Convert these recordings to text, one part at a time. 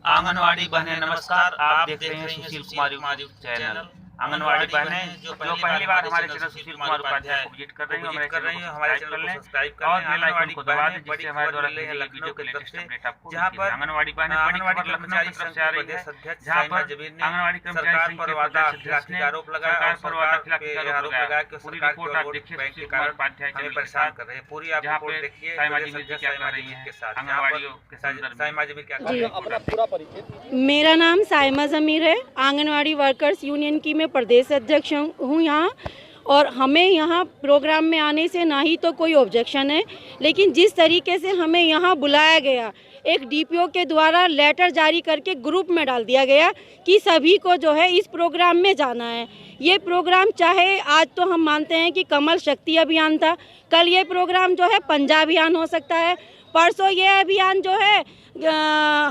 आंगनवाड़ी बहनें नमस्कार। आप देख रहे हैं सुशील कुमार चैनल। आंगनवाड़ी बहनें जो पहली बार हमारे चैनल सुशील कुमार उपाध्याय को विजिट कर रही हैं, हमारे चैनल को सब्सक्राइब कर लें और बेल आइकन को दबा दें, जिससे हमारे द्वारा दी गई वीडियो के लेटेस्ट अपडेट आपको जहां पर आंगनवाड़ी बहनें आंगनवाड़ी कर्मचारी तरफ से आ रही है, जहां पर आंगनवाड़ी कर्मचारी पर वादा खिलाफी आरोप लगाया कि पूरी रिपोर्ट आप देखिए सुशील कुमार उपाध्याय हमें परेशान कर रहे हैं। पूरी आप रिपोर्ट देखिए साइमा जी क्या कर रही हैं आंगनवाड़ियों के संदर्भ में। साइमा जी क्या कर रही हैं? अपना पूरा परिचय। मेरा नाम साइमा ज़मीर है, आंगनवाड़ी वर्कर्स यूनियन की मैं प्रदेश अध्यक्ष हूँ यहाँ। और हमें यहाँ प्रोग्राम में आने से ना ही तो कोई ऑब्जेक्शन है, लेकिन जिस तरीके से हमें यहाँ बुलाया गया, एक डीपीओ के द्वारा लेटर जारी करके ग्रुप में डाल दिया गया कि सभी को जो है इस प्रोग्राम में जाना है। ये प्रोग्राम चाहे आज तो हम मानते हैं कि कमल शक्ति अभियान था, कल ये प्रोग्राम जो है पंजाब अभियान हो सकता है, परसों ये अभियान जो है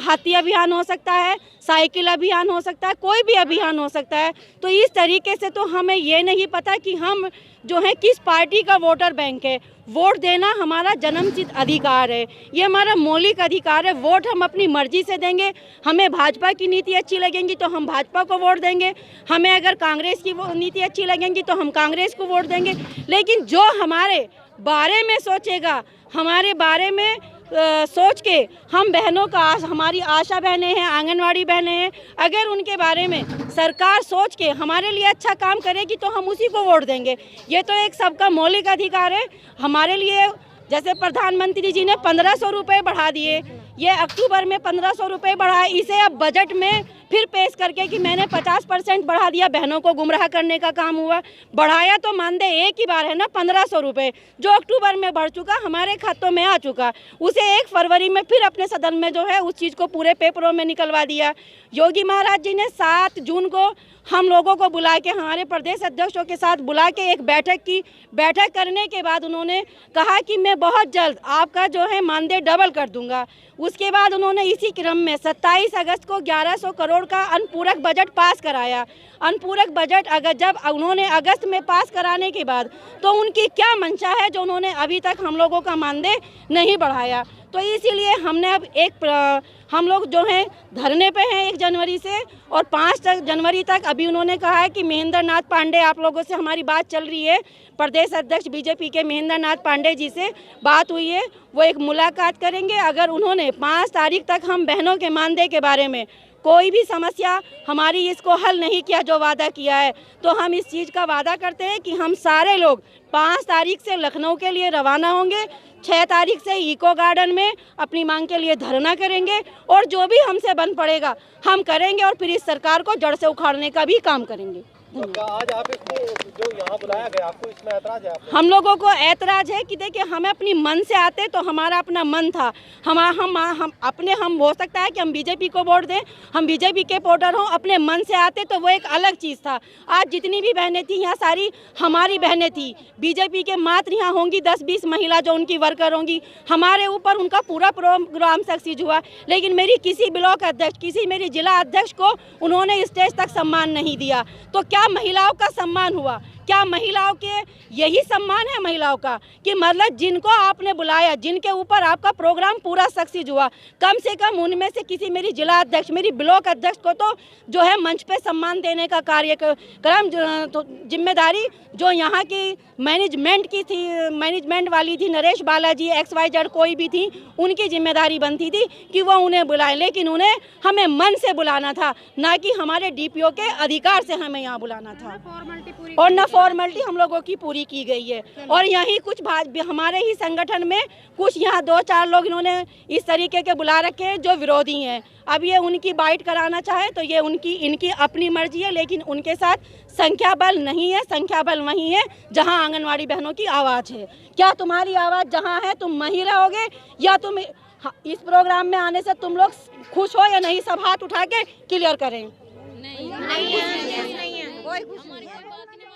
हाथी अभियान हो सकता है, साइकिल अभियान हो सकता है, कोई भी अभियान हो सकता है। तो इस तरीके से तो हमें ये नहीं पता कि हम जो है किस पार्टी का वोटर बैंक है। वोट देना हमारा जन्मसिद्ध अधिकार है, ये हमारा मौलिक अधिकार है। वोट हम अपनी मर्जी से देंगे। हमें भाजपा की नीति अच्छी लगेगी तो हम भाजपा को वोट देंगे, हमें अगर कांग्रेस की नीति अच्छी लगेगी तो हम कांग्रेस को वोट देंगे। लेकिन जो हमारे बारे में सोचेगा, हमारे बारे में सोच के हम बहनों का हमारी आशा बहनें हैं, आंगनवाड़ी बहनें हैं, अगर उनके बारे में सरकार सोच के हमारे लिए अच्छा काम करेगी तो हम उसी को वोट देंगे। ये तो एक सबका मौलिक अधिकार है हमारे लिए। जैसे प्रधानमंत्री जी ने 1500 रुपये बढ़ा दिए, ये अक्टूबर में 1500 रुपये बढ़ाए, इसे अब बजट में फिर पेश करके कि मैंने 50% बढ़ा दिया, बहनों को गुमराह करने का काम हुआ। बढ़ाया तो मान दे एक ही बार है ना 1500 रुपये, जो अक्टूबर में बढ़ चुका, हमारे खातों में आ चुका, उसे 1 फरवरी में फिर अपने सदन में जो है उस चीज़ को पूरे पेपरों में निकलवा दिया। योगी महाराज जी ने 7 जून को हम लोगों को बुला के, हमारे प्रदेश अध्यक्षों के साथ बुला के एक बैठक की। बैठक करने के बाद उन्होंने कहा कि मैं बहुत जल्द आपका जो है मानदेय डबल कर दूंगा। उसके बाद उन्होंने इसी क्रम में 27 अगस्त को 1100 करोड़ का अनुपूरक बजट पास कराया। अनुपूरक बजट अगर जब उन्होंने अगस्त में पास कराने के बाद तो उनकी क्या मंशा है जो उन्होंने अभी तक हम लोगों का मानदेय नहीं बढ़ाया। तो इसीलिए हमने अब हम लोग जो हैं धरने पे हैं 1 जनवरी से और 5 जनवरी तक। अभी उन्होंने कहा है कि महेंद्र नाथ पांडे, आप लोगों से हमारी बात चल रही है, प्रदेश अध्यक्ष बीजेपी के महेंद्र नाथ पांडे जी से बात हुई है, वो एक मुलाकात करेंगे। अगर उन्होंने 5 तारीख तक हम बहनों के मानदेय के बारे में कोई भी समस्या हमारी इसको हल नहीं किया जो वादा किया है, तो हम इस चीज़ का वादा करते हैं कि हम सारे लोग 5 तारीख से लखनऊ के लिए रवाना होंगे, 6 तारीख से इको गार्डन में अपनी मांग के लिए धरना करेंगे और जो भी हमसे बन पड़ेगा हम करेंगे और फिर इस सरकार को जड़ से उखाड़ने का भी काम करेंगे। आज आप इसको जो यहाँ बुलाया गया, आपको इसमें ऐतराज है? हम लोगों को ऐतराज है कि देखिए हमें अपनी मन से आते तो हमारा अपना मन था, हम हो सकता है कि हम बीजेपी को वोट दें, हम बीजेपी के वोटर हों, अपने मन से आते तो वो एक अलग चीज़ था। आज जितनी भी बहनें थी यहाँ सारी हमारी बहनें थी, बीजेपी के मात्र यहाँ होंगी 10-20 महिला जो उनकी वर्कर होंगी, हमारे ऊपर उनका पूरा प्रोग्राम सक्सेस हुआ। लेकिन मेरी किसी ब्लॉक अध्यक्ष, किसी मेरी जिला अध्यक्ष को उन्होंने स्टेज तक सम्मान नहीं दिया। तो क्या महिलाओं का सम्मान हुआ? क्या महिलाओं के यही सम्मान है महिलाओं का कि मतलब जिनको आपने बुलाया, जिनके ऊपर आपका प्रोग्राम पूरा सक्सेस हुआ, कम से कम उनमें से किसी मेरी जिला अध्यक्ष, मेरी ब्लॉक अध्यक्ष को तो जो है मंच पे सम्मान देने का कार्यक्रम जिम्मेदारी जो यहाँ की मैनेजमेंट की थी, मैनेजमेंट वाली थी, नरेश बालाजी XYZ कोई भी थी, उनकी जिम्मेदारी बनती थी कि वो उन्हें बुलाएं। लेकिन उन्हें हमें मन से बुलाना था, ना कि हमारे डीपीओ के अधिकार से हमें यहाँ बुलाना था। और न फॉर्मेलिटी हम लोगों की पूरी की गई है। और यहीं कुछ हमारे ही संगठन में कुछ यहाँ 2-4 लोग इन्होंने इस तरीके के बुला रखे हैं जो विरोधी हैं। अब ये उनकी बाइट कराना चाहे तो ये इनकी अपनी मर्जी है, लेकिन उनके साथ संख्या बल नहीं है। संख्या बल वहीं है जहां आंगनवाड़ी बहनों की आवाज़ है। क्या तुम्हारी आवाज़ जहां है तुम वहीं रहोगे, या तुम इस प्रोग्राम में आने से तुम लोग खुश हो या नहीं? सब हाथ उठा के क्लियर करें। नहीं है, कोई खुश नहीं है।